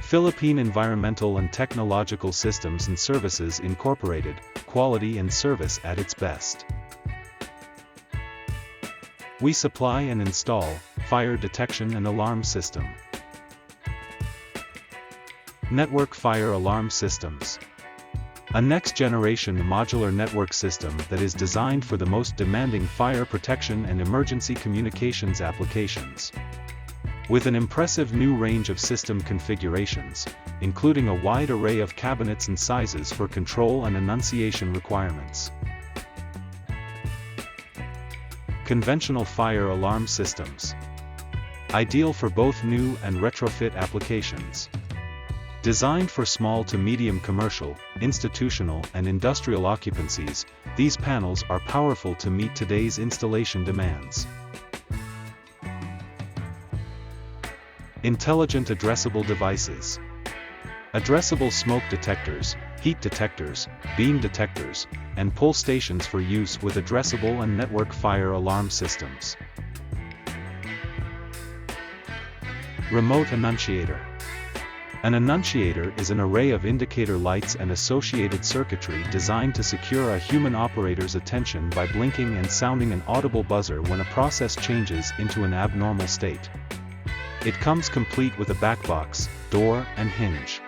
Philippine Environmental and Technological Systems and Services Incorporated, quality and service at its best. We supply and install fire detection and alarm system. Network fire alarm systems. A next-generation modular network system that is designed for the most demanding fire protection and emergency communications applications. With an impressive new range of system configurations, including a wide array of cabinets and sizes for control and enunciation requirements. Conventional fire alarm systems. Ideal for both new and retrofit applications. Designed for small to medium commercial, institutional and industrial occupancies, these panels are powerful to meet today's installation demands. Intelligent addressable devices. Addressable smoke detectors, heat detectors, beam detectors, and pull stations for use with addressable and network fire alarm systems. Remote annunciator. An annunciator is an array of indicator lights and associated circuitry designed to secure a human operator's attention by blinking and sounding an audible buzzer when a process changes into an abnormal state. It comes complete with a backbox, door, and hinge.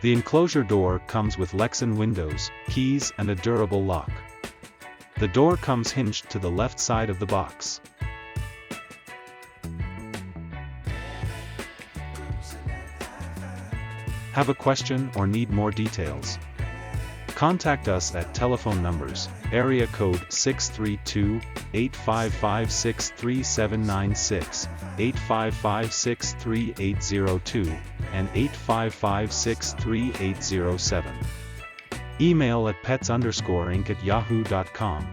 The enclosure door comes with Lexan windows, keys, and a durable lock. The door comes hinged to the left side of the box. Have a question or need more details? Contact us at telephone numbers, area code 632-855-63796, 855-63802, and 855-63807. Email at pets_inc@yahoo.com.